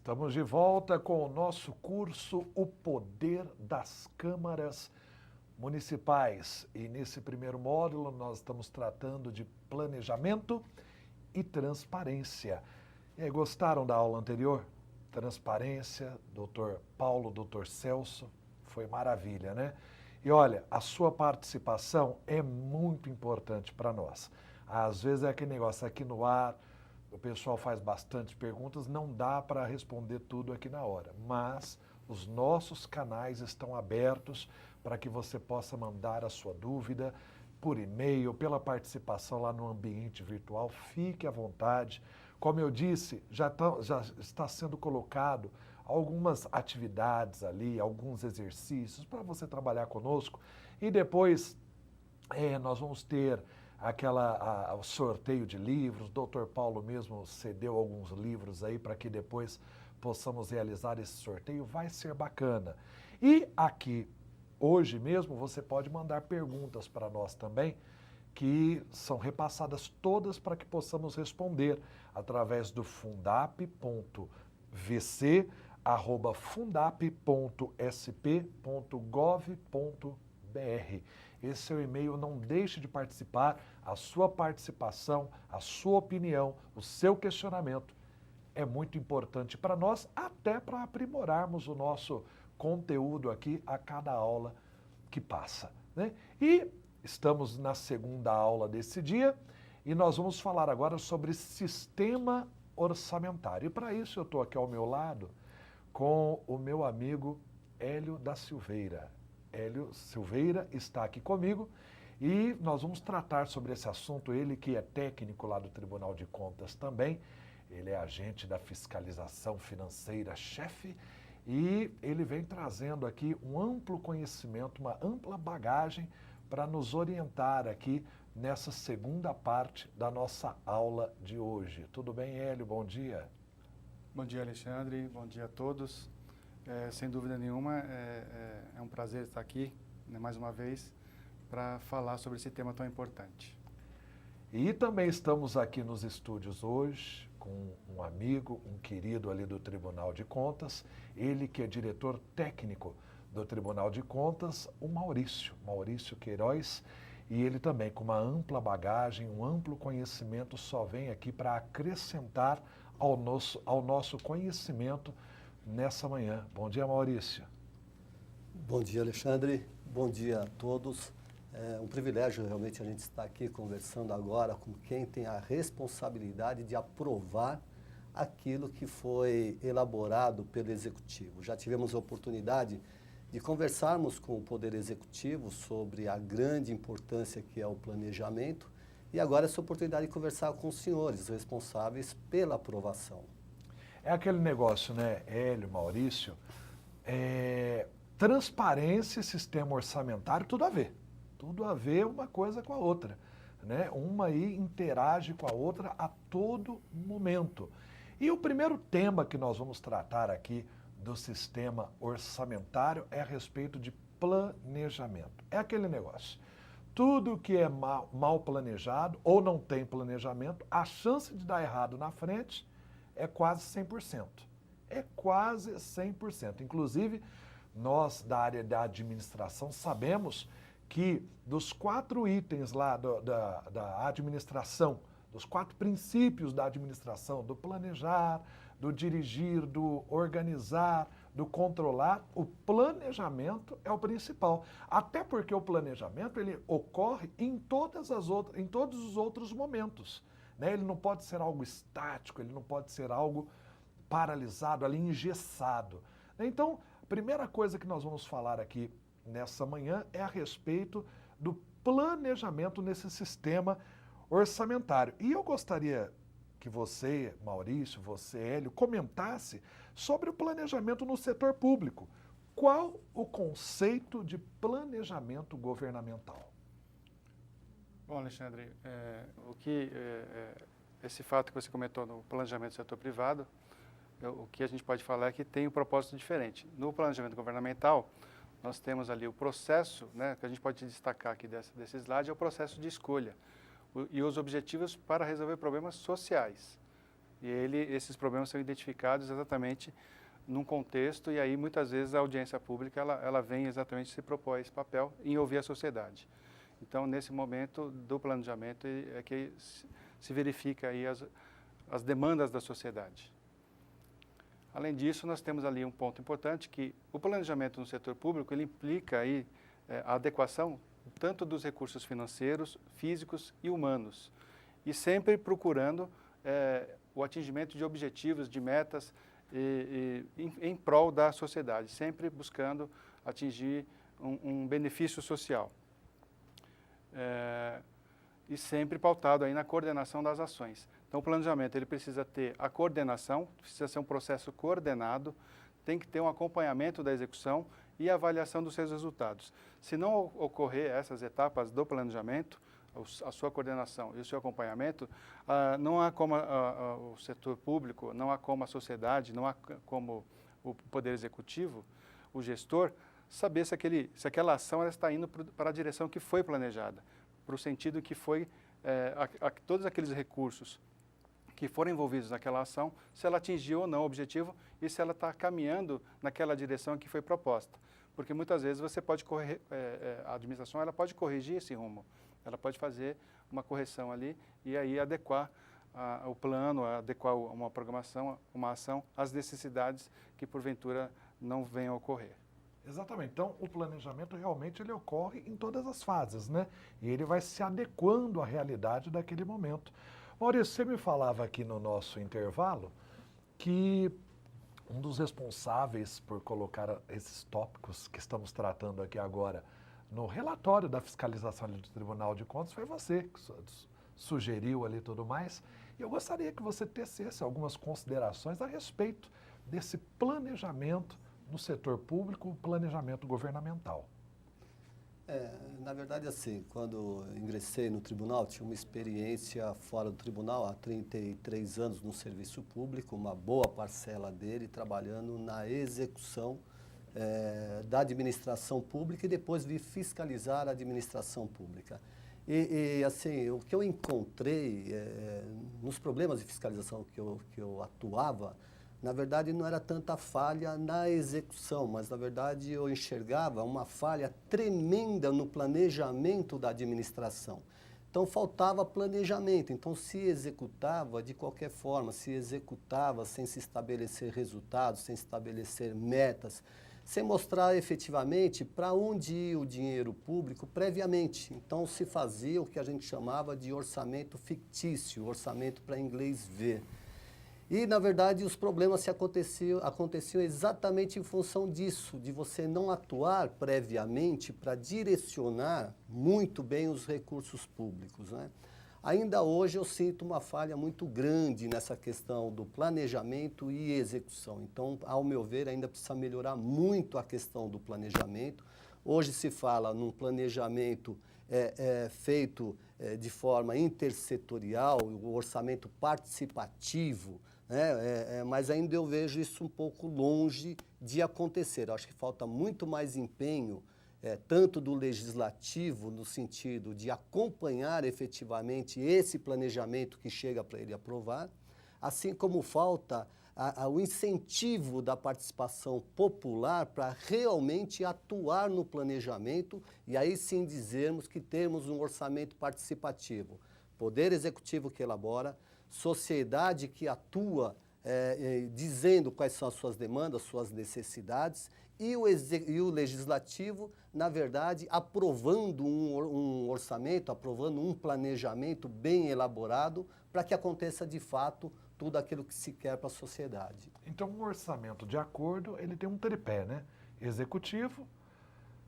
Estamos de volta com o nosso curso O Poder das Câmaras Municipais. E nesse primeiro módulo nós estamos tratando de planejamento e transparência. E aí, gostaram da aula anterior? Transparência, Dr. Paulo, Dr. Celso, foi maravilha, né? E olha, a sua participação é muito importante para nós. Às vezes é aquele negócio aqui no ar, o pessoal faz bastante perguntas, não dá para responder tudo aqui na hora, mas os nossos canais estão abertos para que você possa mandar a sua dúvida por e-mail, pela participação lá no ambiente virtual, fique à vontade. Como eu disse, já está sendo colocado algumas atividades ali, alguns exercícios para você trabalhar conosco e depois nós vamos ter o sorteio de livros. O Dr. Paulo mesmo cedeu alguns livros aí para que depois possamos realizar esse sorteio. Vai ser bacana. E aqui, hoje mesmo, você pode mandar perguntas para nós também, que são repassadas todas para que possamos responder através do fundap.vc@fundap.sp.gov.br. Esse é o e-mail, não deixe de participar. A sua participação, a sua opinião, o seu questionamento é muito importante para nós, até para aprimorarmos o nosso conteúdo aqui a cada aula que passa, né? E estamos na segunda aula desse dia e nós vamos falar agora sobre sistema orçamentário. E para isso eu estou aqui ao meu lado com o meu amigo Hélio da Silveira. Hélio Silveira está aqui comigo e nós vamos tratar sobre esse assunto. Ele que é técnico lá do Tribunal de Contas também, ele é agente da fiscalização financeira, chefe, e ele vem trazendo aqui um amplo conhecimento, uma ampla bagagem para nos orientar aqui nessa segunda parte da nossa aula de hoje. Tudo bem, Hélio? Bom dia. Bom dia, Alexandre. Bom dia a todos. Sem dúvida nenhuma, é um prazer estar aqui, né, mais uma vez, para falar sobre esse tema tão importante. E também estamos aqui nos estúdios hoje com um amigo, um querido ali do Tribunal de Contas, ele que é diretor técnico do Tribunal de Contas, o Maurício Queiroz, e ele também com uma ampla bagagem, um amplo conhecimento, só vem aqui para acrescentar ao nosso conhecimento nessa manhã. Bom dia, Maurício. Bom dia, Alexandre. Bom dia a todos. É um privilégio realmente a gente estar aqui conversando agora com quem tem a responsabilidade de aprovar aquilo que foi elaborado pelo Executivo. Já tivemos a oportunidade de conversarmos com o Poder Executivo sobre a grande importância que é o planejamento e agora essa oportunidade de conversar com os senhores responsáveis pela aprovação. É aquele negócio, né, Hélio, Maurício, transparência e sistema orçamentário, tudo a ver uma coisa com a outra, né? Uma aí interage com a outra a todo momento. E o primeiro tema que nós vamos tratar aqui do sistema orçamentário é a respeito de planejamento. É aquele negócio. Tudo que é mal planejado ou não tem planejamento, a chance de dar errado na frente é quase 100%. É quase 100%. Inclusive, nós da área da administração sabemos que dos 4 itens lá da administração, dos 4 princípios da administração, do planejar, do dirigir, do organizar, do controlar, o planejamento é o principal. Até porque o planejamento ele ocorre em todos os outros momentos, né? Ele não pode ser algo estático, ele não pode ser algo paralisado, ali engessado. Então, a primeira coisa que nós vamos falar aqui nessa manhã é a respeito do planejamento nesse sistema orçamentário. E eu gostaria que você, Maurício, você, Hélio, comentasse sobre o planejamento no setor público. Qual o conceito de planejamento governamental? Bom, Alexandre, esse fato que você comentou no planejamento do setor privado, o que a gente pode falar é que tem um propósito diferente. No planejamento governamental, nós temos ali o processo, né, que a gente pode destacar aqui desse slide, é o processo de escolha e os objetivos para resolver problemas sociais. E esses problemas são identificados exatamente num contexto, e aí muitas vezes a audiência pública ela vem exatamente se propor esse papel em ouvir a sociedade. Então, nesse momento do planejamento é que se verifica aí as demandas da sociedade. Além disso, nós temos ali um ponto importante, que o planejamento no setor público ele implica aí, a adequação tanto dos recursos financeiros, físicos e humanos, e sempre procurando o atingimento de objetivos, de metas em prol da sociedade, sempre buscando atingir um benefício social. E sempre pautado aí na coordenação das ações. Então, o planejamento ele precisa ter a coordenação, precisa ser um processo coordenado, tem que ter um acompanhamento da execução e avaliação dos seus resultados. Se não ocorrer essas etapas do planejamento, a sua coordenação e o seu acompanhamento, não há como o setor público, não há como a sociedade, não há como o Poder Executivo, o gestor, saber se aquela ação ela está indo para a direção que foi planejada, para o sentido que foi todos aqueles recursos que foram envolvidos naquela ação, se ela atingiu ou não o objetivo e se ela está caminhando naquela direção que foi proposta. Porque muitas vezes você pode a administração ela pode corrigir esse rumo, ela pode fazer uma correção ali e aí adequar o plano, adequar uma programação, uma ação às necessidades que porventura não venham a ocorrer. Exatamente. Então, o planejamento realmente ele ocorre em todas as fases, né? E ele vai se adequando à realidade daquele momento. Maurício, você me falava aqui no nosso intervalo que um dos responsáveis por colocar esses tópicos que estamos tratando aqui agora no relatório da fiscalização do Tribunal de Contas foi você, que sugeriu ali tudo mais. E eu gostaria que você tecesse algumas considerações a respeito desse planejamento no setor público, o planejamento governamental. Na verdade, assim, quando ingressei no tribunal, tinha uma experiência fora do tribunal, há 33 anos no serviço público, uma boa parcela dele trabalhando na execução da administração pública e depois vi fiscalizar a administração pública. Assim, o que eu encontrei nos problemas de fiscalização que eu atuava, na verdade, não era tanta falha na execução, mas, na verdade, eu enxergava uma falha tremenda no planejamento da administração. Então, faltava planejamento. Então, se executava de qualquer forma, se executava sem se estabelecer resultados, sem estabelecer metas, sem mostrar efetivamente para onde ia o dinheiro público previamente. Então, se fazia o que a gente chamava de orçamento fictício, orçamento para inglês ver. E, na verdade, os problemas aconteciam exatamente em função disso, de você não atuar previamente para direcionar muito bem os recursos públicos, né? Ainda hoje eu sinto uma falha muito grande nessa questão do planejamento e execução. Então, ao meu ver, ainda precisa melhorar muito a questão do planejamento. Hoje se fala num planejamento feito de forma intersetorial, o orçamento participativo, mas ainda eu vejo isso um pouco longe de acontecer. Eu acho que falta muito mais empenho, tanto do legislativo, no sentido de acompanhar efetivamente esse planejamento que chega para ele aprovar, assim como falta o incentivo da participação popular para realmente atuar no planejamento e aí sim dizermos que temos um orçamento participativo. Poder Executivo que elabora, sociedade que atua dizendo quais são as suas demandas, suas necessidades, e o Legislativo, na verdade, aprovando um orçamento, aprovando um planejamento bem elaborado para que aconteça de fato tudo aquilo que se quer para a sociedade. Então, um orçamento de acordo, ele tem um tripé, né? Executivo,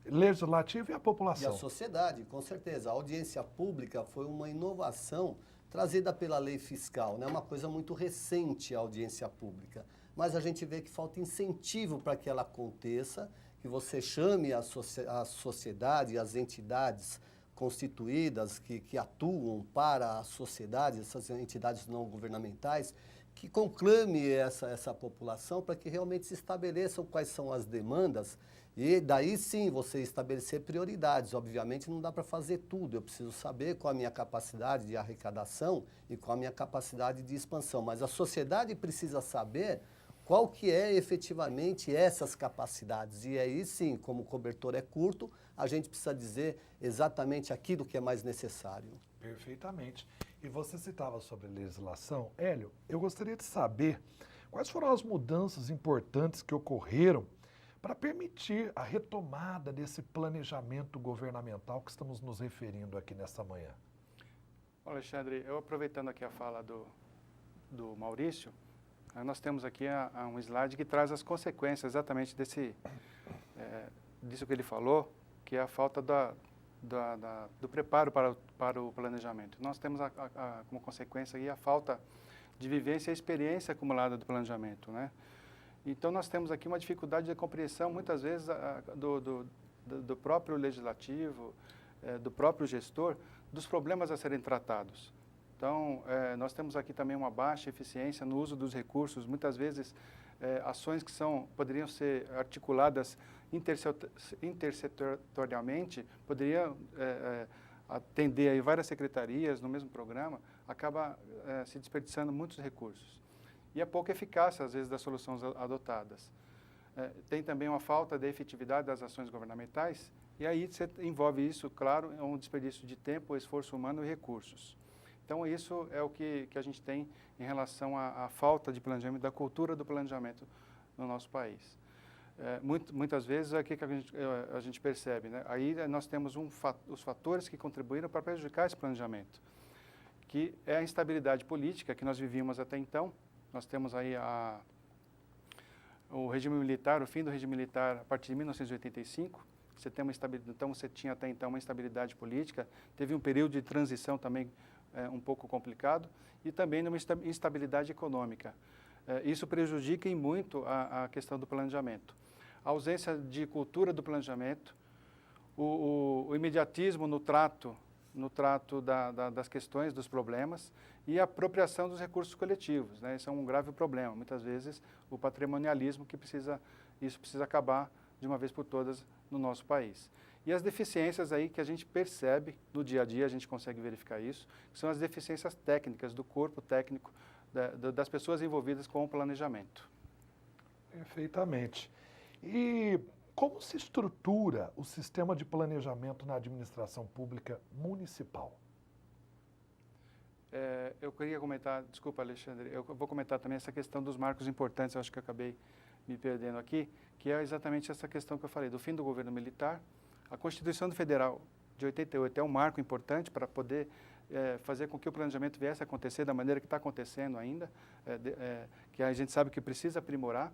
legislativo e a população. E a sociedade, com certeza. A audiência pública foi uma inovação trazida pela lei fiscal, né? Uma coisa muito recente a audiência pública. Mas a gente vê que falta incentivo para que ela aconteça, que você chame a sociedade, as entidades constituídas que atuam para a sociedade, essas entidades não governamentais, que conclame essa população para que realmente se estabeleçam quais são as demandas E daí sim você estabelecer prioridades. Obviamente não dá para fazer tudo. Eu preciso saber qual a minha capacidade de arrecadação e qual a minha capacidade de expansão. Mas a sociedade precisa saber qual que é efetivamente essas capacidades. E aí sim, como o cobertor é curto, a gente precisa dizer exatamente aquilo que é mais necessário. Perfeitamente. E você citava sobre legislação. Hélio, eu gostaria de saber quais foram as mudanças importantes que ocorreram para permitir a retomada desse planejamento governamental que estamos nos referindo aqui nesta manhã. Alexandre, eu aproveitando aqui a fala do Maurício, nós temos aqui um slide que traz as consequências exatamente disso que ele falou, que é a falta do preparo para o planejamento. Nós temos como consequência aí a falta de vivência e experiência acumulada do planejamento, né? Então, nós temos aqui uma dificuldade de compreensão, muitas vezes, do próprio legislativo, do próprio gestor, dos problemas a serem tratados. Então, nós temos aqui também uma baixa eficiência no uso dos recursos, muitas vezes ações que poderiam ser articuladas intersetorialmente, poderiam atender aí várias secretarias no mesmo programa, acaba se desperdiçando muitos recursos. E a pouca eficácia, às vezes, das soluções adotadas. Tem também uma falta de efetividade das ações governamentais, e aí você envolve isso, claro, é um desperdício de tempo, esforço humano e recursos. Então, isso é o que a gente tem em relação à falta de planejamento, da cultura do planejamento no nosso país. Muitas vezes, o que a gente percebe, né? Aí nós temos os fatores que contribuíram para prejudicar esse planejamento, que é a instabilidade política que nós vivíamos até então. Nós temos aí o regime militar, o fim do regime militar a partir de 1985. Então, você tinha até então uma instabilidade política, teve um período de transição também um pouco complicado e também uma instabilidade econômica. Isso prejudica em muito a questão do planejamento. A ausência de cultura do planejamento, o imediatismo no trato das questões, dos problemas e a apropriação dos recursos coletivos, né? Isso é um grave problema. Muitas vezes, o patrimonialismo isso precisa acabar de uma vez por todas no nosso país. E as deficiências aí que a gente percebe no dia a dia, a gente consegue verificar isso, que são as deficiências técnicas do corpo técnico das pessoas envolvidas com o planejamento. Perfeitamente. E como se estrutura o sistema de planejamento na administração pública municipal? Eu queria comentar, desculpa, Alexandre, eu vou comentar também essa questão dos marcos importantes, eu acho que eu acabei me perdendo aqui, que é exatamente essa questão que eu falei, do fim do governo militar. A Constituição Federal de 88 é um marco importante para poder fazer com que o planejamento viesse a acontecer da maneira que está acontecendo ainda, que a gente sabe que precisa aprimorar.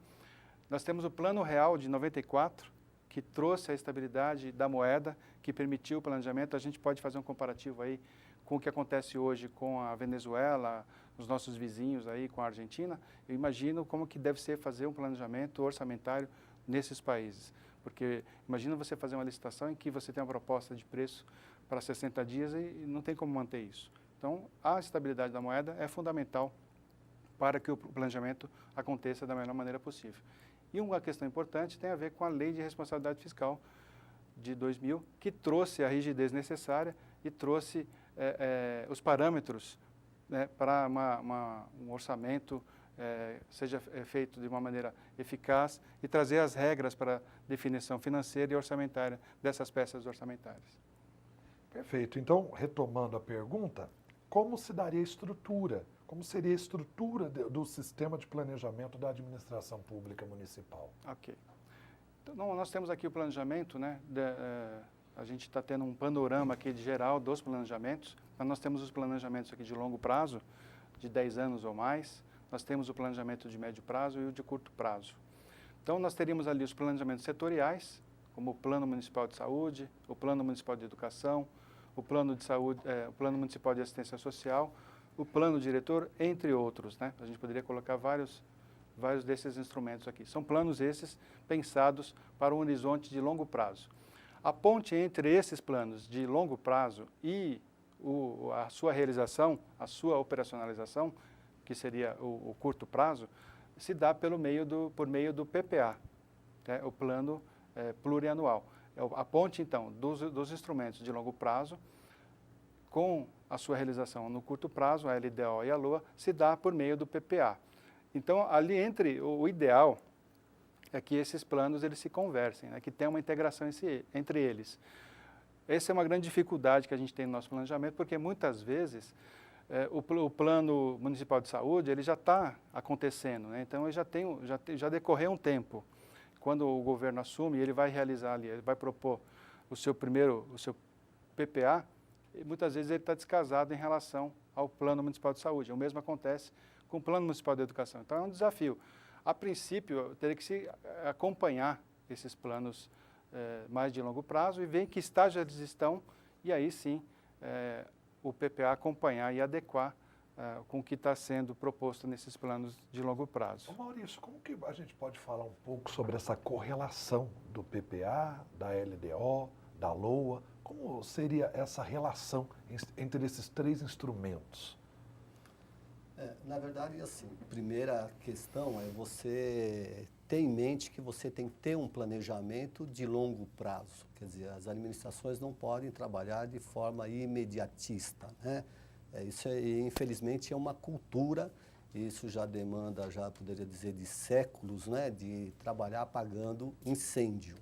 Nós temos o Plano Real de 94, que trouxe a estabilidade da moeda, que permitiu o planejamento. A gente pode fazer um comparativo aí com o que acontece hoje com a Venezuela, os nossos vizinhos aí, com a Argentina. Eu imagino como que deve ser fazer um planejamento orçamentário nesses países. Porque imagina você fazer uma licitação em que você tem uma proposta de preço para 60 dias e não tem como manter isso. Então, a estabilidade da moeda é fundamental para que o planejamento aconteça da melhor maneira possível. E uma questão importante tem a ver com a Lei de Responsabilidade Fiscal de 2000, que trouxe a rigidez necessária e trouxe os parâmetros, né, para um orçamento seja feito de uma maneira eficaz e trazer as regras para definição financeira e orçamentária dessas peças orçamentárias. Perfeito. Então, retomando a pergunta, como se daria a estrutura? Como seria a estrutura do sistema de planejamento da administração pública municipal? Ok. Então, nós temos aqui o planejamento, né? A gente está tendo um panorama aqui de geral dos planejamentos. Então, nós temos os planejamentos aqui de longo prazo, de 10 anos ou mais. Nós temos o planejamento de médio prazo e o de curto prazo. Então, nós teríamos ali os planejamentos setoriais, como o Plano Municipal de Saúde, o Plano Municipal de Educação, o Plano de Saúde, o Plano Municipal de Assistência Social, o Plano Diretor, entre outros, né? A gente poderia colocar vários desses instrumentos aqui. São planos esses pensados para um horizonte de longo prazo. A ponte entre esses planos de longo prazo e a sua realização, a sua operacionalização, que seria o curto prazo, se dá por meio do PPA, né? O Plano plurianual. É a ponte, então, dos instrumentos de longo prazo com a sua realização no curto prazo, a LDO e a LOA, se dá por meio do PPA. Então, ali o ideal é que esses planos eles se conversem, né, que tenha uma integração entre eles. Essa é uma grande dificuldade que a gente tem no nosso planejamento, porque muitas vezes o plano municipal de saúde ele já está acontecendo, né? Então ele já decorreu um tempo. Quando o governo assume, ele vai realizar ali, ele vai propor o seu PPA, e muitas vezes ele está descasado em relação ao plano municipal de saúde. O mesmo acontece com o plano municipal de educação. Então é um desafio. A princípio, teria que se acompanhar esses planos mais de longo prazo e ver em que estágio eles estão e aí sim o PPA acompanhar e adequar com o que está sendo proposto nesses planos de longo prazo. Ô Maurício, como que a gente pode falar um pouco sobre essa correlação do PPA, da LDO, da LOA? Como seria essa relação entre esses três instrumentos? Na verdade, assim, primeira questão é você ter em mente que você tem que ter um planejamento de longo prazo. Quer dizer, as administrações não podem trabalhar de forma imediatista, né? Isso, infelizmente, é uma cultura, isso já demanda, já poderia dizer, de séculos, né, de trabalhar apagando incêndio.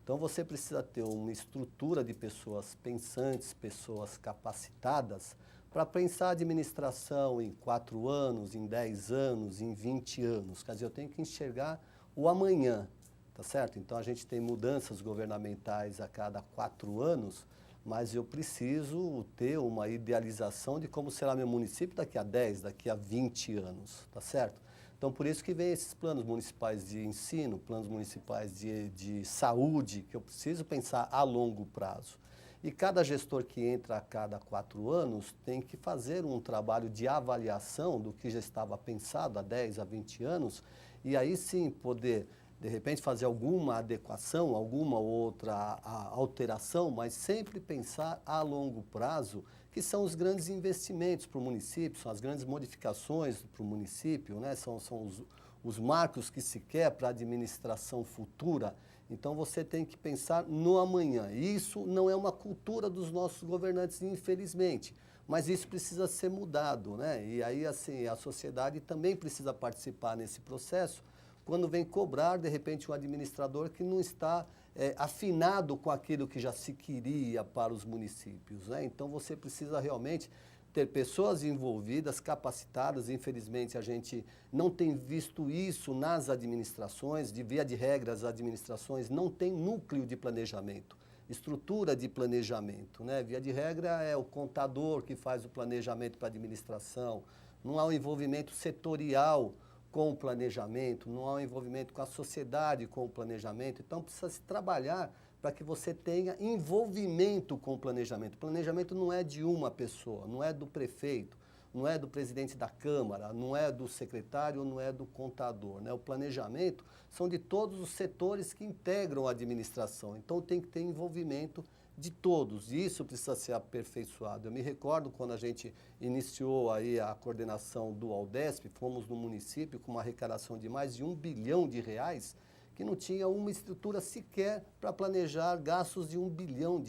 Então, você precisa ter uma estrutura de pessoas pensantes, pessoas capacitadas, para pensar a administração em 4 anos, em 10 anos, em 20 anos. Quer dizer, eu tenho que enxergar o amanhã, tá certo? Então, a gente tem mudanças governamentais a cada 4 anos, mas eu preciso ter uma idealização de como será meu município daqui a 10, daqui a 20 anos, tá certo? Então, por isso que vem esses planos municipais de ensino, planos municipais de saúde, que eu preciso pensar a longo prazo. E cada gestor que entra a cada 4 anos tem que fazer um trabalho de avaliação do que já estava pensado há 10, a 20 anos, e aí sim poder, de repente, fazer alguma adequação, alguma outra alteração, mas sempre pensar a longo prazo, que são os grandes investimentos para o município, são as grandes modificações para o município, né? São os marcos que se quer para a administração futura. Então, você tem que pensar no amanhã. Isso não é uma cultura dos nossos governantes, infelizmente, mas isso precisa ser mudado, né? E aí, assim, a sociedade também precisa participar nesse processo, quando vem cobrar, de repente, um administrador que não está afinado com aquilo que já se queria para os municípios, né? Então, você precisa realmente ter pessoas envolvidas, capacitadas. Infelizmente, a gente não tem visto isso nas administrações. De via de regra, as administrações não têm núcleo de planejamento, estrutura de planejamento, né? Via de regra, é o contador que faz o planejamento para a administração. Não há um envolvimento setorial com o planejamento, não há um envolvimento com a sociedade com o planejamento. Então, precisa se trabalhar para que você tenha envolvimento com o planejamento. O planejamento não é de uma pessoa, não é do prefeito, não é do presidente da Câmara, não é do secretário, não é do contador, né? O planejamento são de todos os setores que integram a administração. Então, tem que ter envolvimento de todos, e isso precisa ser aperfeiçoado. Eu me recordo quando a gente iniciou aí a coordenação do Aldesp, fomos no município com uma arrecadação de mais de R$1 bilhão, que não tinha uma estrutura sequer para planejar gastos de R$1 bilhão,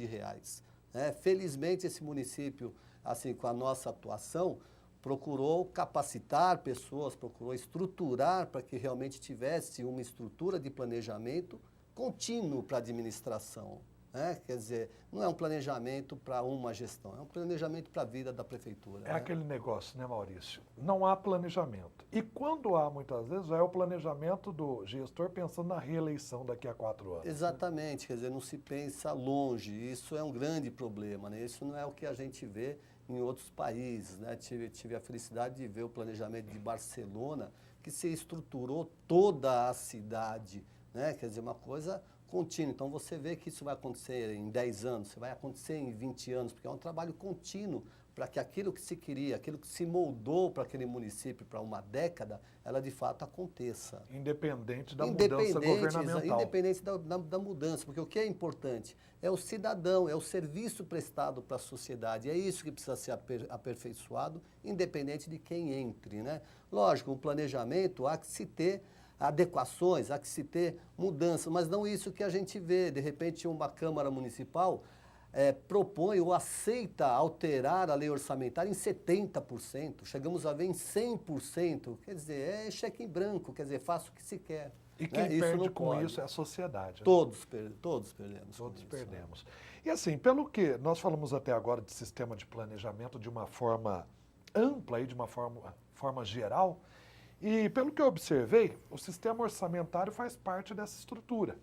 né? Felizmente, esse município, assim, com a nossa atuação, procurou capacitar pessoas, procurou estruturar para que realmente tivesse uma estrutura de planejamento contínuo para a administração, né? Quer dizer, não é um planejamento para uma gestão, é um planejamento para a vida da prefeitura. É, né? Aquele negócio, né, Maurício? Não há planejamento. E quando há, muitas vezes, é o planejamento do gestor pensando na reeleição daqui a 4 anos. Exatamente, né? Quer dizer, não se pensa longe. Isso é um grande problema, né? Isso não é o que a gente vê em outros países, né? Tive a felicidade de ver o planejamento de Barcelona, que se estruturou toda a cidade, né? Quer dizer, uma coisa contínua. Então, você vê que isso vai acontecer em 10 anos, vai acontecer em 20 anos, porque é um trabalho contínuo para que aquilo que se queria, aquilo que se moldou para aquele município para uma década, ela de fato aconteça. Independente da mudança governamental. Independente da mudança, porque o que é importante é o cidadão, é o serviço prestado para a sociedade, é isso que precisa ser aperfeiçoado, independente de quem entre, né? Lógico, o planejamento há que se ter adequações, há que se ter mudanças, mas não isso que a gente vê. De repente, uma Câmara Municipal propõe ou aceita alterar a lei orçamentária em 70%, chegamos a ver em 100%, quer dizer, é cheque em branco, quer dizer, faça o que se quer. E quem Isso perde não com pode. isso é a sociedade. Né? Todos perdemos. Todos Isso, perdemos. E assim, pelo que nós falamos até agora de sistema de planejamento de uma forma ampla e de uma forma geral, e pelo que eu observei, o sistema orçamentário faz parte dessa estrutura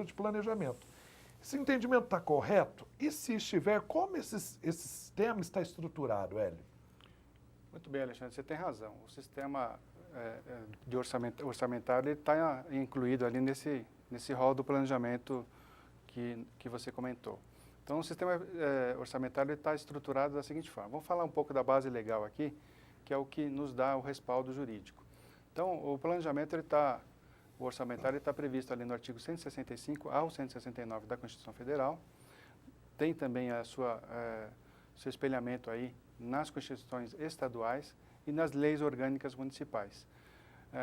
de planejamento. Esse entendimento está correto? E se estiver, como esse sistema está estruturado, Hélio? Muito bem, Alexandre, você tem razão. O sistema de orçamentário está incluído ali nesse rol do planejamento que você comentou. Então, o sistema orçamentário está estruturado da seguinte forma. Vamos falar um pouco da base legal aqui, que é o que nos dá o respaldo jurídico. Então, o planejamento, o orçamentário está previsto ali no artigo 165 ao 169 da Constituição Federal. Tem também seu espelhamento aí nas constituições estaduais e nas leis orgânicas municipais.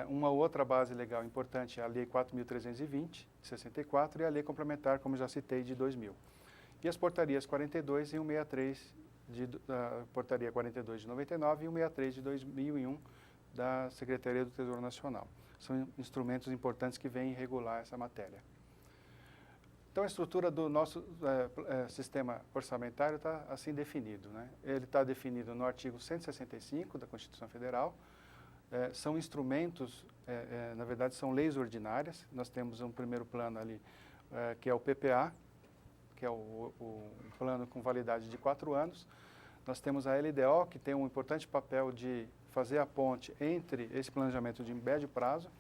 Uma outra base legal importante é a Lei 4.320, de 64, e a Lei Complementar, como já citei, de 2000. E as portarias 42 e 163, portaria 42 de 99 e 163 de 2001, da Secretaria do Tesouro Nacional. São instrumentos importantes que vêm regular essa matéria. Então, a estrutura do nosso sistema orçamentário está assim definido, né? Ele está definido no artigo 165 da Constituição Federal. São instrumentos, na verdade, são leis ordinárias. Nós temos um primeiro plano ali, que é o PPA, que é o plano com validade de 4 anos. Nós temos a LDO, que tem um importante papel de fazer a ponte entre esse planejamento de médio prazo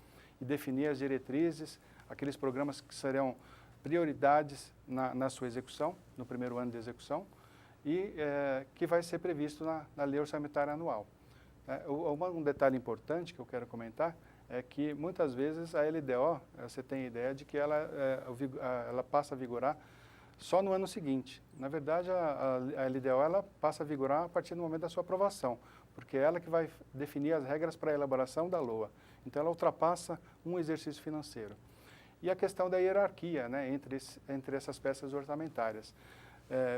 e definir as diretrizes, aqueles programas que serão prioridades na sua execução, no primeiro ano de execução, e que vai ser previsto na lei orçamentária anual. Um detalhe importante que eu quero comentar é que muitas vezes a LDO, você tem a ideia de que ela passa a vigorar só no ano seguinte. Na verdade, a LDO ela passa a vigorar a partir do momento da sua aprovação, porque é ela que vai definir as regras para a elaboração da LOA. Então, ela ultrapassa um exercício financeiro. E a questão da hierarquia, né, entre essas peças orçamentárias.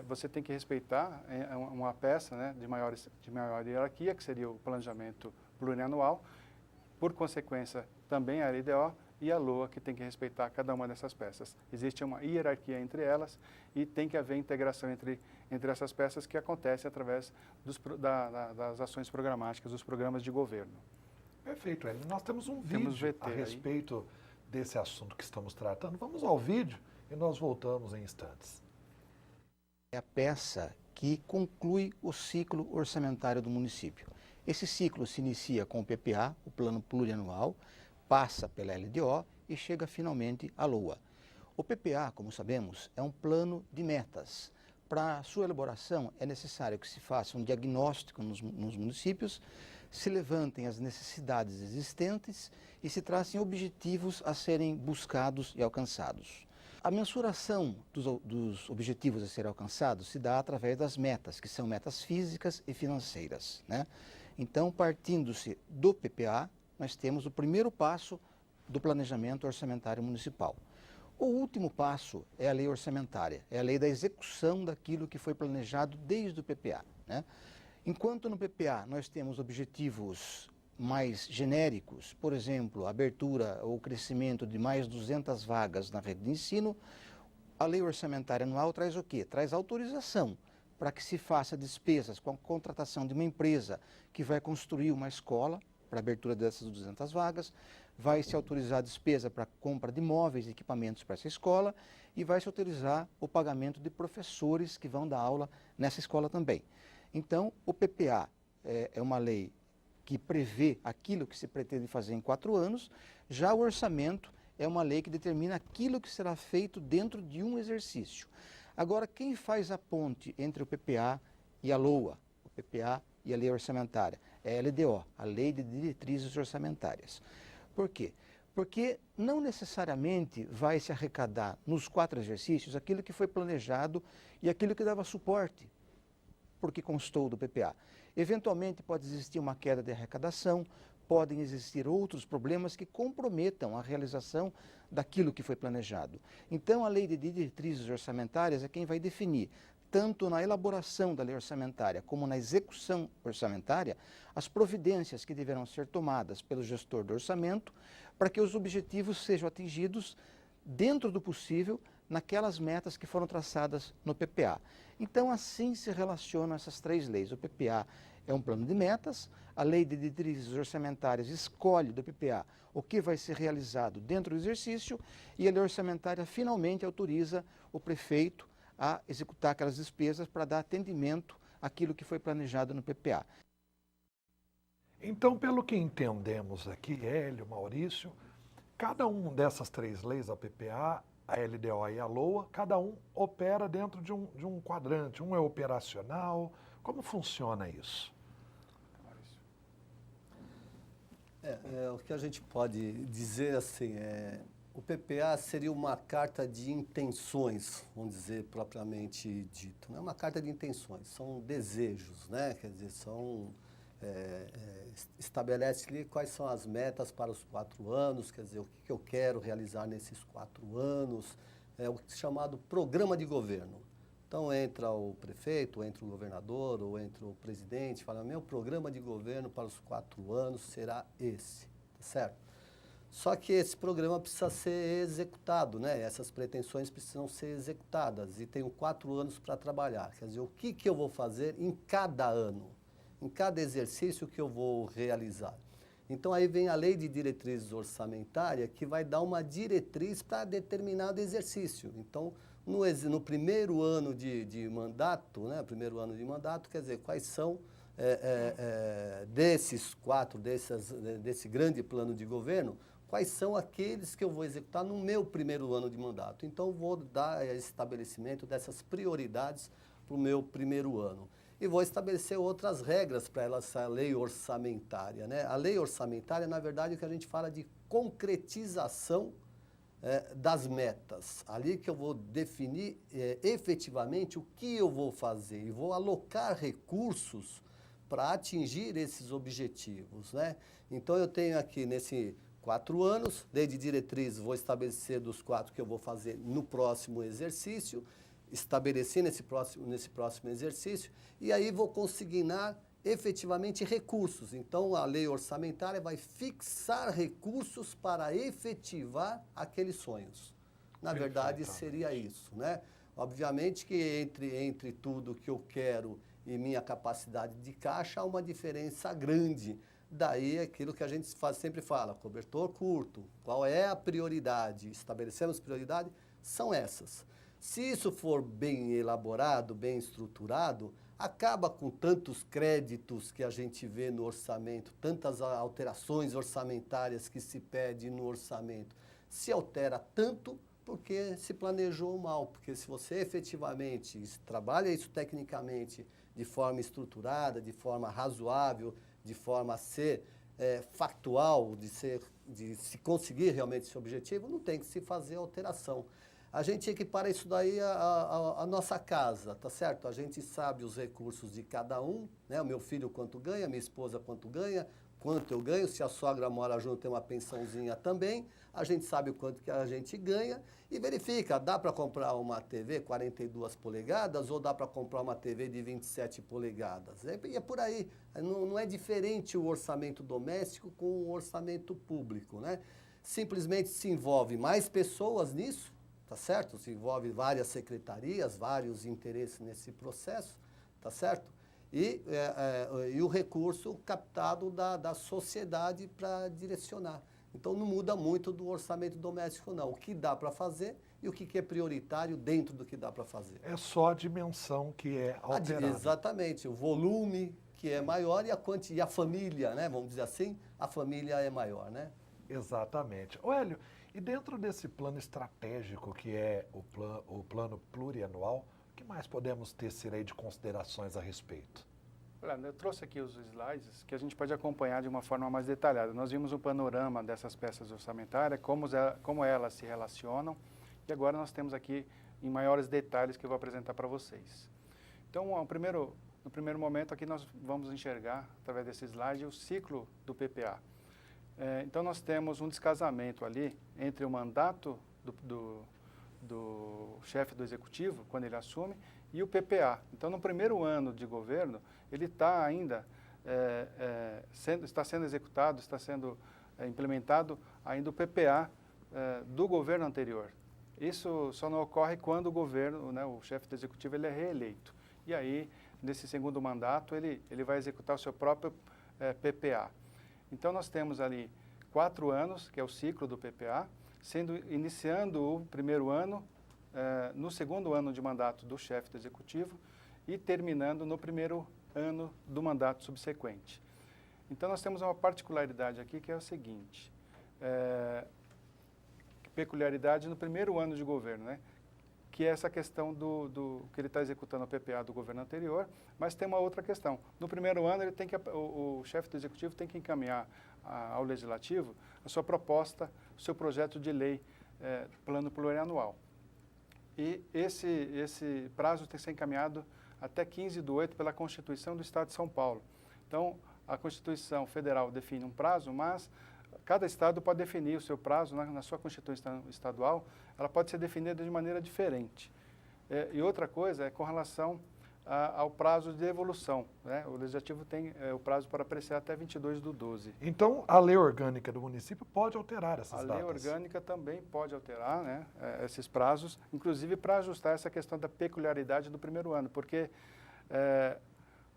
Você tem que respeitar uma peça, né, de maior hierarquia, que seria o planejamento plurianual, por consequência, também a LDO e a LOA, que tem que respeitar cada uma dessas peças. Existe uma hierarquia entre elas e tem que haver integração entre essas peças, que acontece através das ações programáticas, dos programas de governo. Perfeito, Hélio. Nós temos um vídeo a respeito desse assunto que estamos tratando. Vamos ao vídeo e nós voltamos em instantes. É a peça que conclui o ciclo orçamentário do município. Esse ciclo se inicia com o PPA, o Plano Plurianual, passa pela LDO e chega finalmente à LOA. O PPA, como sabemos, é um plano de metas. Para sua elaboração é necessário que se faça um diagnóstico nos municípios, se levantem as necessidades existentes e se tracem objetivos a serem buscados e alcançados. A mensuração dos objetivos a serem alcançados se dá através das metas, que são metas físicas e financeiras, né? Então, partindo-se do PPA, nós temos o primeiro passo do planejamento orçamentário municipal. O último passo é a lei orçamentária, é a lei da execução daquilo que foi planejado desde o PPA, né? Enquanto no PPA nós temos objetivos mais genéricos, por exemplo, a abertura ou crescimento de mais 200 vagas na rede de ensino, a lei orçamentária anual traz o quê? Traz autorização para que se faça despesas com a contratação de uma empresa que vai construir uma escola para a abertura dessas 200 vagas, vai se autorizar a despesa para a compra de móveis e equipamentos para essa escola e vai se autorizar o pagamento de professores que vão dar aula nessa escola também. Então, o PPA é uma lei que prevê aquilo que se pretende fazer em 4 anos, já o orçamento é uma lei que determina aquilo que será feito dentro de um exercício. Agora, quem faz a ponte entre o PPA e a LOA, o PPA e a lei orçamentária? É a LDO, a Lei de Diretrizes Orçamentárias. Por quê? Porque não necessariamente vai se arrecadar nos 4 exercícios aquilo que foi planejado e aquilo que dava suporte, porque constou do PPA. Eventualmente pode existir uma queda de arrecadação, podem existir outros problemas que comprometam a realização daquilo que foi planejado. Então, a lei de diretrizes orçamentárias é quem vai definir, tanto na elaboração da lei orçamentária como na execução orçamentária, as providências que deverão ser tomadas pelo gestor do orçamento para que os objetivos sejam atingidos dentro do possível naquelas metas que foram traçadas no PPA. Então, assim se relacionam essas três leis. O PPA é um plano de metas, a lei de diretrizes orçamentárias escolhe do PPA o que vai ser realizado dentro do exercício e a lei orçamentária finalmente autoriza o prefeito a executar aquelas despesas para dar atendimento àquilo que foi planejado no PPA. Então, pelo que entendemos aqui, Hélio, Maurício, cada uma dessas três leis, a PPA, a LDO e a LOA, cada um opera dentro de um quadrante. Um é operacional. Como funciona isso? O que a gente pode dizer assim, o PPA seria uma carta de intenções, vamos dizer propriamente dito. Não é uma carta de intenções, são desejos, né? Quer dizer, estabelece ali quais são as metas para os 4 anos, quer dizer, o que eu quero realizar nesses 4 anos, é o chamado programa de governo. Então entra o prefeito, entra o governador, ou entra o presidente, fala, meu programa de governo para os 4 anos será esse, tá certo? Só que esse programa precisa ser executado, né? Essas pretensões precisam ser executadas e tenho 4 anos para trabalhar. Quer dizer, o que eu vou fazer em cada ano, em cada exercício que eu vou realizar. Então aí vem a lei de diretrizes orçamentária que vai dar uma diretriz para determinado exercício. Então, no primeiro ano de mandato, né, quer dizer, quais são desse grande plano de governo, quais são aqueles que eu vou executar no meu primeiro ano de mandato. Então, vou dar estabelecimento dessas prioridades para o meu primeiro ano. E vou estabelecer outras regras para essa lei orçamentária, né? A lei orçamentária, na verdade, é o que a gente fala de concretização das metas. Ali que eu vou definir efetivamente o que eu vou fazer e vou alocar recursos para atingir esses objetivos, né? Então, eu tenho aqui, nesses 4 anos, lei de diretriz, vou estabelecer dos 4 que eu vou fazer no próximo exercício, estabelecer nesse próximo exercício, e aí vou consignar efetivamente recursos. Então, a lei orçamentária vai fixar recursos para efetivar aqueles sonhos. Na verdade, seria isso, né? Obviamente que entre tudo que eu quero e minha capacidade de caixa, há uma diferença grande. Daí, aquilo que a gente sempre fala, cobertor curto, qual é a prioridade? Estabelecemos prioridade, são essas. Se isso for bem elaborado, bem estruturado, acaba com tantos créditos que a gente vê no orçamento, tantas alterações orçamentárias que se pede no orçamento. Se altera tanto porque se planejou mal, porque se você efetivamente trabalha isso tecnicamente de forma estruturada, de forma razoável, de forma a ser factual, de se conseguir realmente esse objetivo, não tem que se fazer alteração. A gente equipara isso daí à nossa casa, tá certo? A gente sabe os recursos de cada um, né? O meu filho quanto ganha, minha esposa quanto eu ganho, se a sogra mora junto tem uma pensãozinha também, a gente sabe o quanto que a gente ganha e verifica, dá para comprar uma TV 42 polegadas ou dá para comprar uma TV de 27 polegadas? E é por aí, não é diferente o orçamento doméstico com o orçamento público, né? Simplesmente se envolve mais pessoas nisso, tá certo? Se envolve várias secretarias, vários interesses nesse processo, tá certo? E o recurso captado da sociedade para direcionar. Então, não muda muito do orçamento doméstico, não. O que dá para fazer e o que é prioritário dentro do que dá para fazer. É só a dimensão que é alterada. Exatamente. O volume que é maior e a família, né? Vamos dizer assim, a família é maior, né? Exatamente. Ô, Hélio, e dentro desse plano estratégico que é o plano plurianual, o que mais podemos tecer aí de considerações a respeito? Olha, eu trouxe aqui os slides que a gente pode acompanhar de uma forma mais detalhada. Nós vimos o panorama dessas peças orçamentárias, como elas se relacionam, e agora nós temos aqui em maiores detalhes que eu vou apresentar para vocês. Então, no primeiro momento aqui nós vamos enxergar, através desse slide, o ciclo do PPA. Então, nós temos um descasamento ali entre o mandato do chefe do executivo, quando ele assume, e o PPA. Então, no primeiro ano de governo, ele está ainda, está sendo executado, está sendo implementado ainda o PPA do governo anterior. Isso só não ocorre quando o governo, né, o chefe do executivo, ele é reeleito. E aí, nesse segundo mandato, ele vai executar o seu próprio PPA. Então, nós temos ali 4 anos, que é o ciclo do PPA, iniciando o primeiro ano, no segundo ano de mandato do chefe do executivo e terminando no primeiro ano do mandato subsequente. Então, nós temos uma particularidade aqui que é o seguinte, peculiaridade no primeiro ano de governo, né? Que é essa questão que ele está executando o PPA do governo anterior, mas tem uma outra questão. No primeiro ano, o chefe do executivo tem que encaminhar ao legislativo a sua proposta, o seu projeto de lei, plano plurianual. E esse prazo tem que ser encaminhado até 15/8 pela Constituição do Estado de São Paulo. Então, a Constituição Federal define um prazo, mas cada estado pode definir o seu prazo na sua Constituição estadual, ela pode ser definida de maneira diferente. E outra coisa é com relação ao prazo de devolução, né? O Legislativo tem o prazo para apreciar até 22/12. Então, a lei orgânica do município pode alterar essas datas? A lei orgânica também pode alterar, né, esses prazos, inclusive para ajustar essa questão da peculiaridade do primeiro ano, porque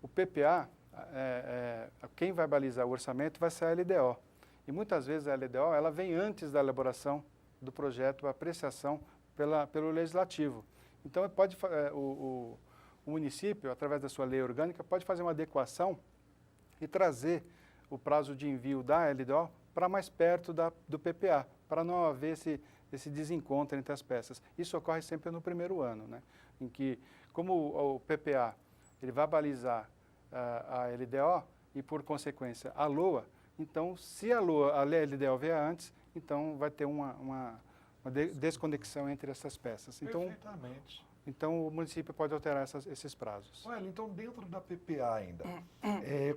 o PPA, quem vai balizar o orçamento vai ser a LDO. E muitas vezes a LDO ela vem antes da elaboração do projeto, a apreciação pelo Legislativo. Então, o município, através da sua lei orgânica, pode fazer uma adequação e trazer o prazo de envio da LDO para mais perto do PPA, para não haver esse desencontro entre as peças. Isso ocorre sempre no primeiro ano, né? Em que, como o PPA ele vai balizar a LDO e, por consequência, a LOA, então, se a LDO vier antes, então vai ter uma desconexão entre essas peças. Perfeitamente. Então, o município pode alterar esses prazos. Olha, então, dentro da PPA ainda,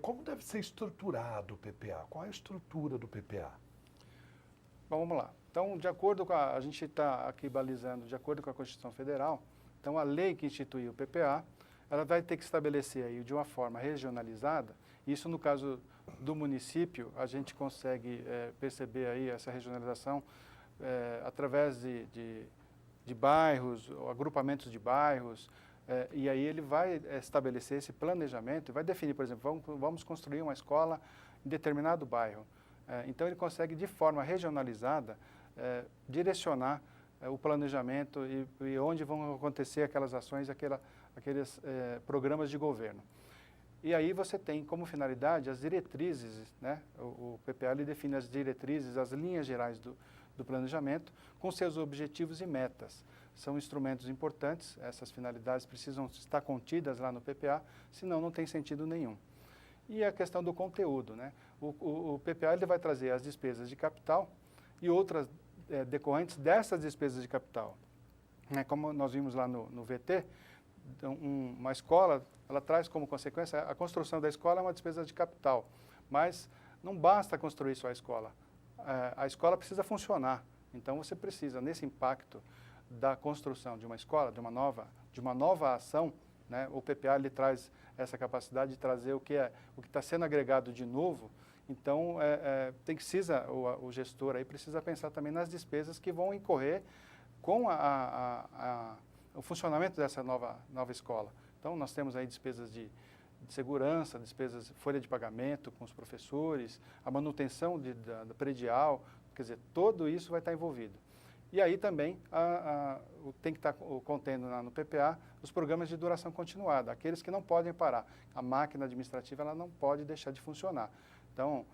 como deve ser estruturado o PPA? Qual é a estrutura do PPA? Bom, vamos lá. Então, de acordo com a gente está aqui balizando, de acordo com a Constituição Federal, então a lei que institui o PPA, ela vai ter que estabelecer aí de uma forma regionalizada. Isso, no caso do município, a gente consegue perceber aí essa regionalização através de bairros, agrupamentos de bairros, e aí ele vai estabelecer esse planejamento e vai definir, por exemplo, vamos construir uma escola em determinado bairro. Então, ele consegue, de forma regionalizada, direcionar o planejamento e onde vão acontecer aquelas ações, aqueles programas de governo. E aí você tem como finalidade as diretrizes, né? O PPA ele define as diretrizes, as linhas gerais do planejamento, com seus objetivos e metas. São instrumentos importantes, essas finalidades precisam estar contidas lá no PPA, senão não tem sentido nenhum. E a questão do conteúdo, né? O PPA ele vai trazer as despesas de capital e outras decorrentes dessas despesas de capital. Como nós vimos lá no VT, uma escola, ela traz como consequência, a construção da escola é uma despesa de capital, mas não basta construir só a escola. A escola precisa funcionar, então você precisa, nesse impacto da construção de uma escola, de uma nova ação, né, o PPA ele traz essa capacidade de trazer o que está sendo agregado de novo. Então, o gestor aí precisa pensar também nas despesas que vão incorrer com o funcionamento dessa nova escola. Então, nós temos aí despesas de segurança, despesas de folha de pagamento com os professores, a manutenção da predial, quer dizer, tudo isso vai estar envolvido. E aí também tem que estar contendo no PPA os programas de duração continuada, aqueles que não podem parar. A máquina administrativa ela não pode deixar de funcionar. Então,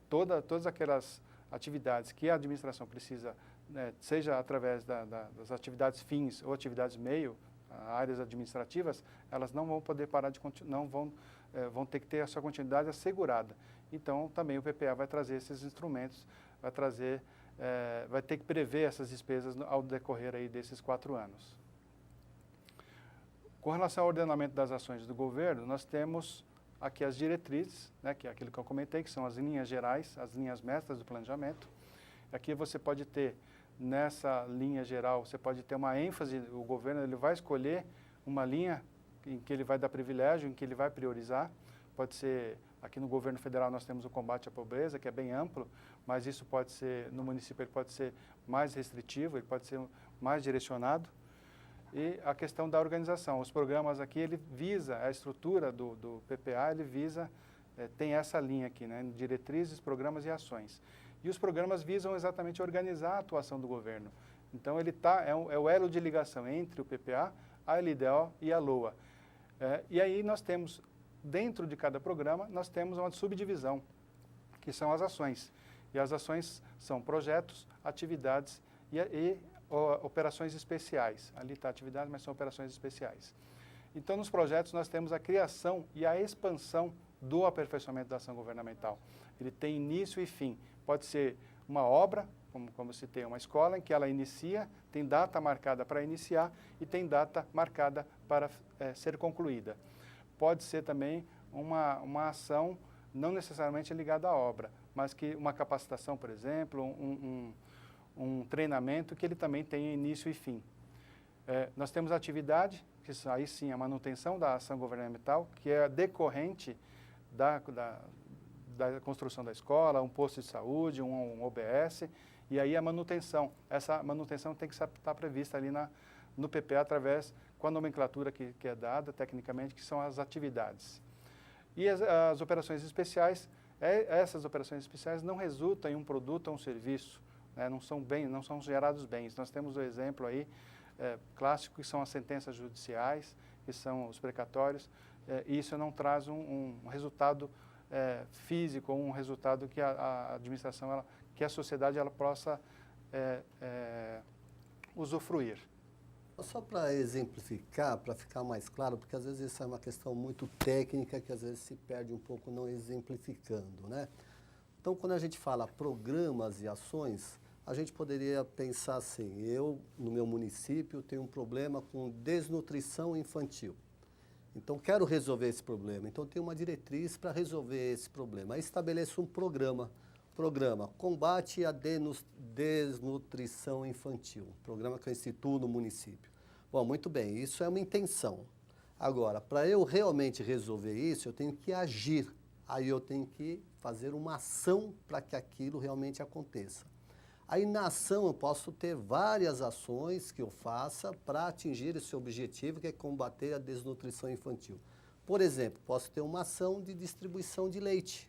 todas aquelas atividades que a administração precisa, seja através das atividades fins ou atividades meio, áreas administrativas, elas não vão poder parar vão ter que ter a sua continuidade assegurada. Então, também o PPA vai trazer esses instrumentos, vai ter que prever essas despesas ao decorrer aí desses 4 anos. Com relação ao ordenamento das ações do governo, nós temos aqui as diretrizes, né, que é aquilo que eu comentei, que são as linhas gerais, as linhas mestras do planejamento. Aqui você pode ter, nessa linha geral, você pode ter uma ênfase, o governo ele vai escolher uma linha em que ele vai dar privilégio, em que ele vai priorizar. Pode ser, aqui no governo federal nós temos o combate à pobreza, que é bem amplo, mas isso pode ser, no município ele pode ser mais restritivo, ele pode ser mais direcionado. E a questão da organização, os programas aqui, ele visa, a estrutura do PPA, ele visa, tem essa linha aqui, né, diretrizes, programas e ações. E os programas visam exatamente organizar a atuação do governo. Então, ele é o elo de ligação entre o PPA, a LDO e a LOA. E aí nós temos, dentro de cada programa, nós temos uma subdivisão, que são as ações. E as ações são projetos, atividades e operações especiais. Ali está atividade, mas são operações especiais. Então, nos projetos, nós temos a criação e a expansão do aperfeiçoamento da ação governamental. Ele tem início e fim. Pode ser uma obra, como se tem uma escola, em que ela inicia, tem data marcada para iniciar e tem data marcada para ser concluída. Pode ser também uma ação não necessariamente ligada à obra, mas que uma capacitação, por exemplo, um treinamento que ele também tem início e fim. Nós temos a atividade, que aí sim a manutenção da ação governamental, que é decorrente da construção da escola, um posto de saúde, um OBS, e aí a manutenção. Essa manutenção tem que estar prevista ali no PPA através, com a nomenclatura que é dada tecnicamente, que são as atividades. E as operações especiais, essas operações especiais não resultam em um produto ou um serviço, né, não são gerados bens. Nós temos o exemplo aí, clássico, que são as sentenças judiciais, que são os precatórios, e isso não traz um resultado físico, um resultado que a administração, que a sociedade ela possa usufruir. Só para exemplificar, para ficar mais claro, porque às vezes isso é uma questão muito técnica que às vezes se perde um pouco não exemplificando, né? Então, quando a gente fala programas e ações, a gente poderia pensar assim, eu, no meu município, tenho um problema com desnutrição infantil. Então, quero resolver esse problema. Então, tenho uma diretriz para resolver esse problema. Aí estabeleço um programa. Programa Combate à Desnutrição Infantil. Programa que eu instituo no município. Bom, muito bem, isso é uma intenção. Agora, para eu realmente resolver isso, eu tenho que agir. Aí eu tenho que fazer uma ação para que aquilo realmente aconteça. Aí na ação eu posso ter várias ações que eu faça para atingir esse objetivo, que é combater a desnutrição infantil. Por exemplo, posso ter uma ação de distribuição de leite.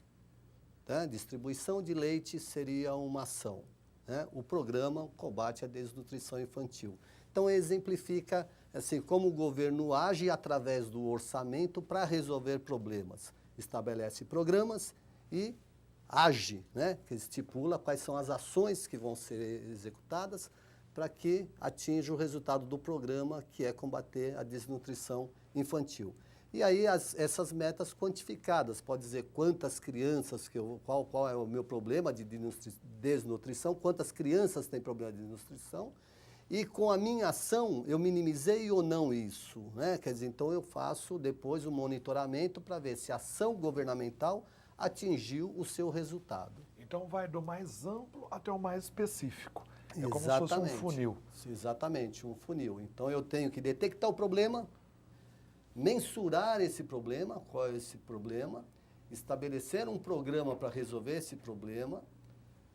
Tá? Distribuição de leite seria uma ação. Né? O programa combate a desnutrição infantil. Então exemplifica assim, como o governo age através do orçamento para resolver problemas. Estabelece programas e age, né? Que estipula quais são as ações que vão ser executadas para que atinja o resultado do programa, que é combater a desnutrição infantil. E aí essas metas quantificadas, pode dizer quantas crianças, qual é o meu problema de desnutrição, quantas crianças têm problema de desnutrição, e com a minha ação eu minimizei ou não isso, né? Quer dizer, então eu faço depois o monitoramento para ver se a ação governamental atingiu o seu resultado. Então vai do mais amplo até o mais específico. É Exatamente. como se fosse um funil. Exatamente, um funil. Então eu tenho que detectar o problema, mensurar esse problema, qual é esse problema, estabelecer um programa para resolver esse problema,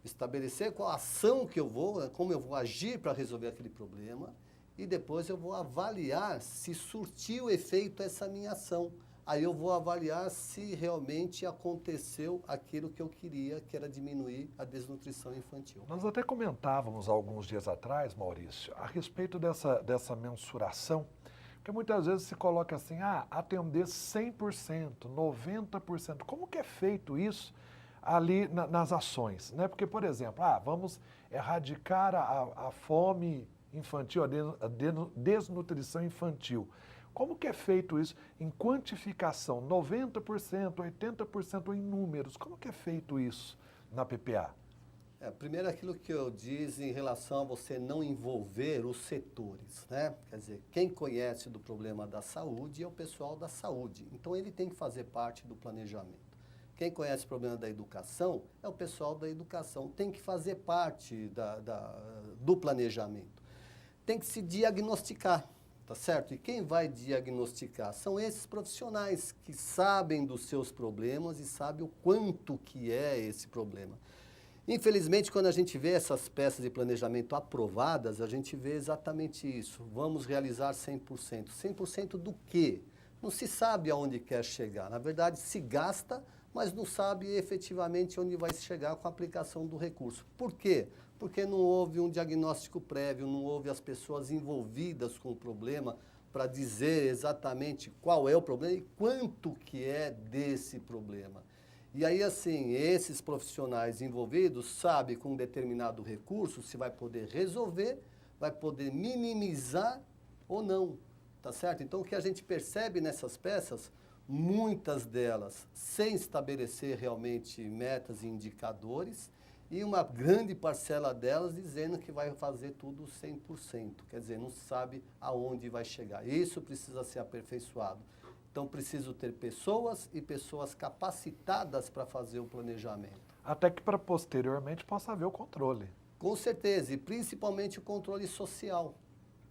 estabelecer qual a ação que eu vou, como eu vou agir para resolver aquele problema, e depois eu vou avaliar se surtiu efeito essa minha ação. Aí eu vou avaliar se realmente aconteceu aquilo que eu queria, que era diminuir a desnutrição infantil. Nós até comentávamos alguns dias atrás, Maurício, a respeito dessa mensuração, porque muitas vezes se coloca assim, atender 100%, 90%. Como que é feito isso ali nas ações? Né? Porque, por exemplo, vamos erradicar a fome infantil, a desnutrição infantil. Como que é feito isso em quantificação? 90%, 80% em números. Como que é feito isso na PPA? Primeiro aquilo que eu disse em relação a você não envolver os setores, né? Quer dizer, quem conhece do problema da saúde é o pessoal da saúde, então ele tem que fazer parte do planejamento. Quem conhece o problema da educação é o pessoal da educação, tem que fazer parte do planejamento. Tem que se diagnosticar, tá certo? E quem vai diagnosticar são esses profissionais que sabem dos seus problemas e sabem o quanto que é esse problema. Infelizmente, quando a gente vê essas peças de planejamento aprovadas, a gente vê exatamente isso. Vamos realizar 100%. 100% do quê? Não se sabe aonde quer chegar. Na verdade, se gasta, mas não sabe efetivamente onde vai chegar com a aplicação do recurso. Por quê? Porque não houve um diagnóstico prévio, não houve as pessoas envolvidas com o problema para dizer exatamente qual é o problema e quanto que é desse problema. E aí, assim, esses profissionais envolvidos sabem com um determinado recurso se vai poder resolver, vai poder minimizar ou não, tá certo? Então, o que a gente percebe nessas peças, muitas delas sem estabelecer realmente metas e indicadores, e uma grande parcela delas dizendo que vai fazer tudo 100%, quer dizer, não sabe aonde vai chegar. Isso precisa ser aperfeiçoado. Então, preciso ter pessoas e pessoas capacitadas para fazer o planejamento. Até que para posteriormente possa haver o controle. Com certeza, e principalmente o controle social.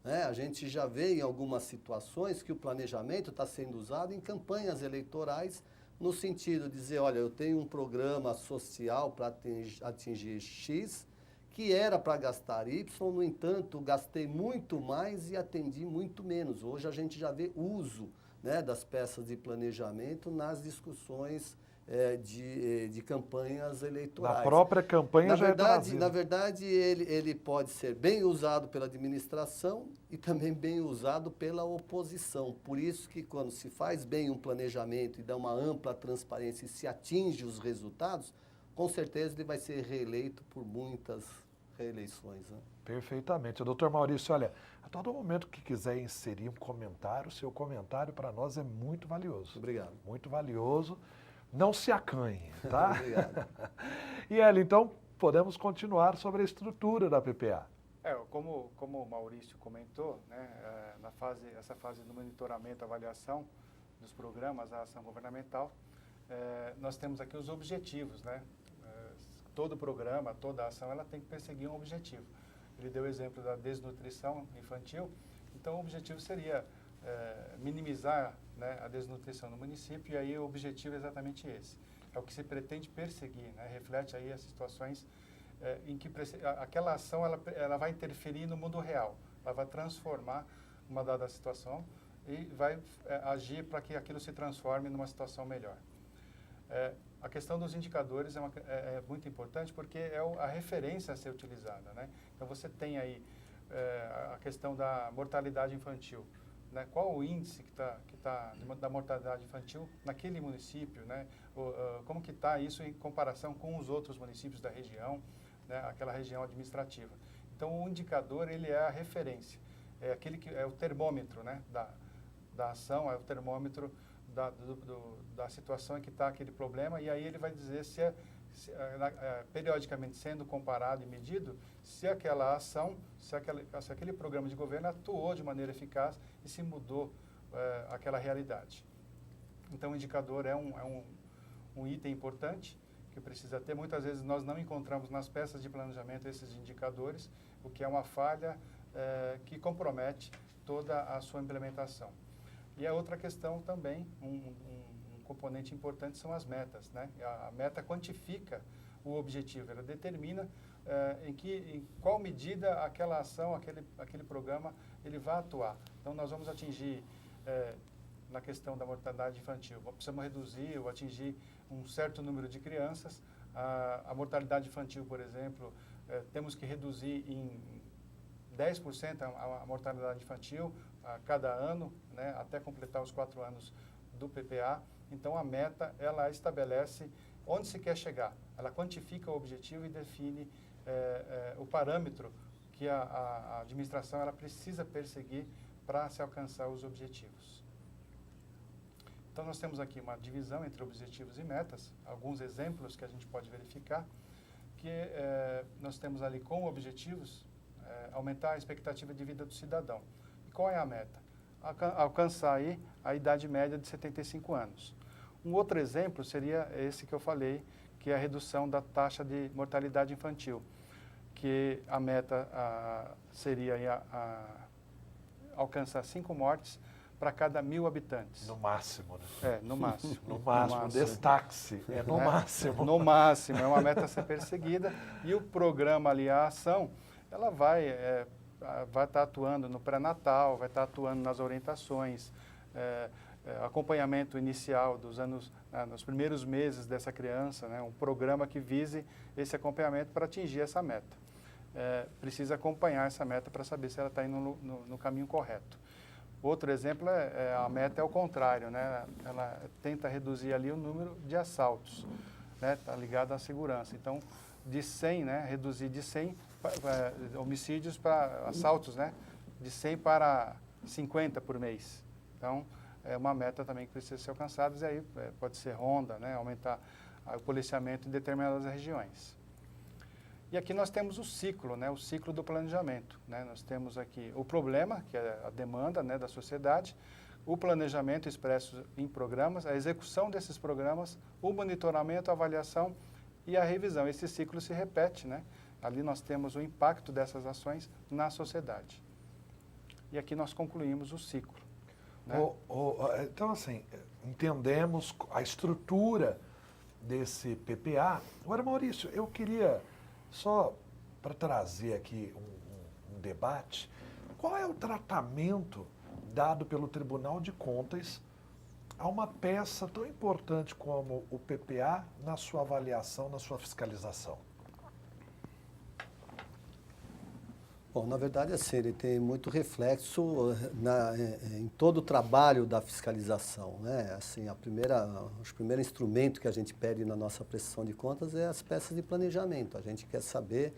Né? A gente já vê em algumas situações que o planejamento está sendo usado em campanhas eleitorais, no sentido de dizer, olha, eu tenho um programa social para atingir X, que era para gastar Y, no entanto, gastei muito mais e atendi muito menos. Hoje a gente já vê uso, né, das peças de planejamento nas discussões de campanhas eleitorais. Na própria campanha já é trazido. Na verdade, ele pode ser bem usado pela administração e também bem usado pela oposição. Por isso que quando se faz bem um planejamento e dá uma ampla transparência e se atinge os resultados, com certeza ele vai ser reeleito por muitas reeleições. Né? Perfeitamente. Doutor Maurício, olha, a todo momento que quiser inserir um comentário, o seu comentário para nós é muito valioso. Obrigado. Muito valioso. Não se acanhe, tá? Obrigado. E Hélio, então, podemos continuar sobre a estrutura da PPA. Como o Maurício comentou, né, essa fase do monitoramento, avaliação dos programas da ação governamental, nós temos aqui os objetivos, né? Todo programa, toda ação, ela tem que perseguir um objetivo. Ele deu o exemplo da desnutrição infantil, então o objetivo seria minimizar, né, a desnutrição no município, e aí o objetivo é exatamente esse. É o que se pretende perseguir, né? Reflete aí as situações em que aquela ação ela vai interferir no mundo real, ela vai transformar uma dada situação e vai agir para que aquilo se transforme numa situação melhor. A questão dos indicadores é muito importante porque é a referência a ser utilizada, né? Então você tem aí a questão da mortalidade infantil, né? Qual o índice que tá da mortalidade infantil naquele município, né? Como que está isso em comparação com os outros municípios da região, né? Aquela região administrativa. Então o indicador ele é a referência, é aquele que é o termômetro, né? Da ação, é o termômetro da situação em que está aquele problema, e aí ele vai dizer se periodicamente sendo comparado e medido, se aquela ação, se aquele programa de governo atuou de maneira eficaz e se mudou aquela realidade. Então o indicador é um item importante que precisa ter. Muitas vezes nós não encontramos nas peças de planejamento esses indicadores, o que é uma falha que compromete toda a sua implementação. E a outra questão também, um componente importante são as metas, né? A meta quantifica o objetivo, ela determina em qual medida aquela ação, aquele programa, ele vai atuar. Então, nós vamos atingir, na questão da mortalidade infantil, precisamos reduzir ou atingir um certo número de crianças. A mortalidade infantil, por exemplo, temos que reduzir em 10% a mortalidade infantil a cada ano, né, até completar os 4 anos do PPA. Então, a meta, ela estabelece onde se quer chegar. Ela quantifica o objetivo e define o parâmetro que a administração ela precisa perseguir para se alcançar os objetivos. Então, nós temos aqui uma divisão entre objetivos e metas, alguns exemplos que a gente pode verificar, porque nós temos ali como objetivos aumentar a expectativa de vida do cidadão. E qual é a meta? Alcançar aí a idade média de 75 anos. Um outro exemplo seria esse que eu falei, que é a redução da taxa de mortalidade infantil, que a meta seria alcançar 5 mortes para cada 1.000 habitantes. No máximo, né? No máximo. No máximo, destaque-se, no máximo. No máximo, é uma meta a ser perseguida. E o programa ali, a ação, ela vai estar atuando no pré-natal, vai estar atuando nas orientações, acompanhamento inicial nos primeiros meses dessa criança, né, um programa que vise esse acompanhamento para atingir essa meta. Precisa acompanhar essa meta para saber se ela está indo no caminho correto. Outro exemplo a meta é o contrário, né? Ela tenta reduzir ali o número de assaltos, né? Está ligado à segurança. Então, de 100, né? Reduzir de 100 homicídios para assaltos, né? De 100 para 50 por mês. Então, é uma meta também que precisa ser alcançada, e aí pode ser ronda, né? Aumentar o policiamento em determinadas regiões. E aqui nós temos o ciclo, né, o ciclo do planejamento, né? Nós temos aqui o problema, que é a demanda, né, da sociedade, o planejamento expresso em programas, a execução desses programas, o monitoramento, a avaliação e a revisão. Esse ciclo se repete, né? Ali nós temos o impacto dessas ações na sociedade. E aqui nós concluímos o ciclo, né? Então, assim, entendemos a estrutura desse PPA. Agora, Maurício, eu queria... Só para trazer aqui um debate, qual é o tratamento dado pelo Tribunal de Contas a uma peça tão importante como o PPA na sua avaliação, na sua fiscalização? Bom, na verdade, assim, ele tem muito reflexo em todo o trabalho da fiscalização, né? Assim, o primeiro instrumento que a gente pede na nossa prestação de contas é as peças de planejamento. A gente quer saber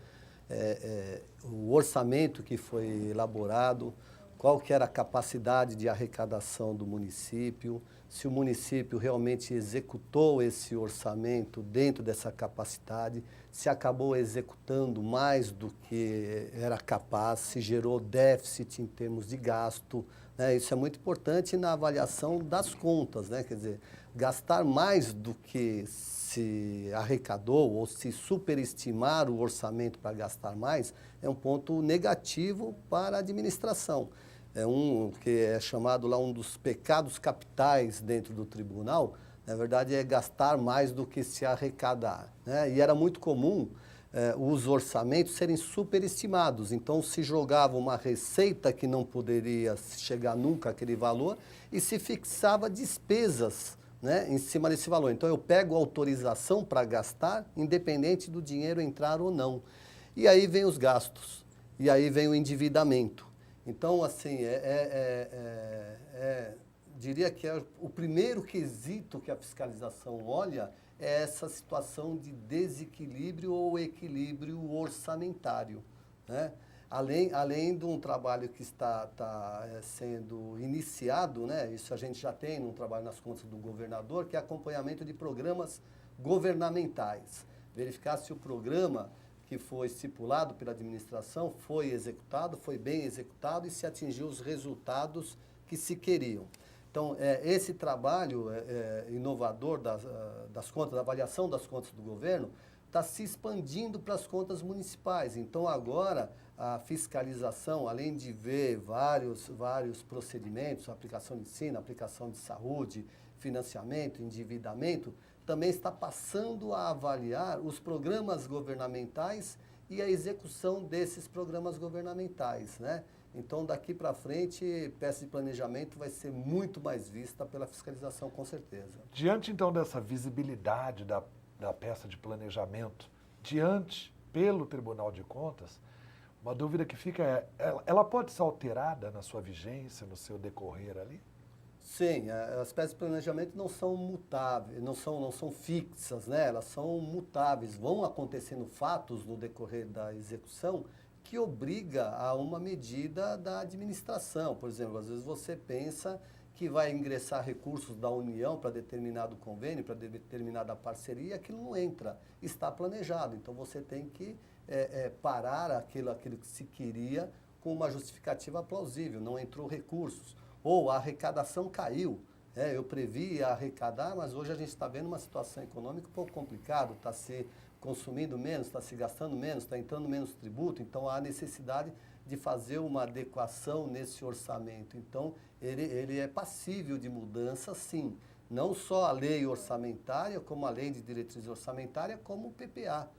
o orçamento que foi elaborado, qual que era a capacidade de arrecadação do município, se o município realmente executou esse orçamento dentro dessa capacidade, se acabou executando mais do que era capaz, se gerou déficit em termos de gasto, né? Isso é muito importante na avaliação das contas, né? Quer dizer, gastar mais do que se arrecadou ou se superestimar o orçamento para gastar mais é um ponto negativo para a administração. É que é chamado lá um dos pecados capitais dentro do tribunal, na verdade é gastar mais do que se arrecadar, né? E era muito comum os orçamentos serem superestimados, então se jogava uma receita que não poderia chegar nunca àquele valor e se fixava despesas, né, em cima desse valor. Então eu pego autorização para gastar, independente do dinheiro entrar ou não. E aí vem os gastos, e aí vem o endividamento. Então, assim, diria que o primeiro quesito que a fiscalização olha é essa situação de desequilíbrio ou equilíbrio orçamentário, né? Além de um trabalho que está sendo iniciado, né? Isso a gente já tem num trabalho nas contas do governador, que é acompanhamento de programas governamentais. Verificar se o programa que foi estipulado pela administração foi executado, foi bem executado e se atingiu os resultados que se queriam. Então, esse trabalho inovador das contas, da avaliação das contas do governo, está se expandindo para as contas municipais. Então, agora, a fiscalização, além de ver vários procedimentos, aplicação de ensino, aplicação de saúde, financiamento, endividamento, também está passando a avaliar os programas governamentais e a execução desses programas governamentais, né? Então, daqui para frente, peça de planejamento vai ser muito mais vista pela fiscalização, com certeza. Diante, então, dessa visibilidade da peça de planejamento, pelo Tribunal de Contas, uma dúvida que fica ela pode ser alterada na sua vigência, no seu decorrer ali? Sim, as peças de planejamento não são mutáveis, não são fixas, né? Elas são mutáveis. Vão acontecendo fatos no decorrer da execução que obriga a uma medida da administração. Por exemplo, às vezes você pensa que vai ingressar recursos da União para determinado convênio, para determinada parceria, aquilo não entra, está planejado. Então você tem que parar aquilo que se queria com uma justificativa plausível, não entrou recursos, ou a arrecadação caiu. Eu previ arrecadar, mas hoje a gente está vendo uma situação econômica um pouco complicada, está se consumindo menos, está se gastando menos, está entrando menos tributo, então há necessidade de fazer uma adequação nesse orçamento. Então, ele é passível de mudança, sim. Não só a lei orçamentária, como a lei de diretriz orçamentária, como o PPA.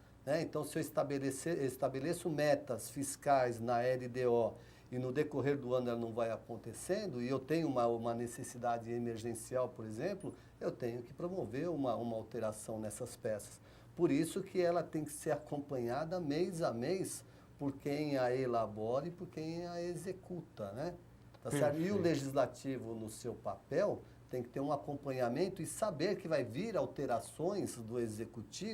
Então, se eu estabeleço metas fiscais na LDO e no decorrer do ano ela não vai acontecendo, e eu tenho uma necessidade emergencial, por exemplo, eu tenho que promover uma alteração nessas peças. Por isso que ela tem que ser acompanhada mês a mês por quem a elabora e por quem a executa, né? Tá certo? E o legislativo, no seu papel, tem que ter um acompanhamento e saber que vai vir alterações do executivo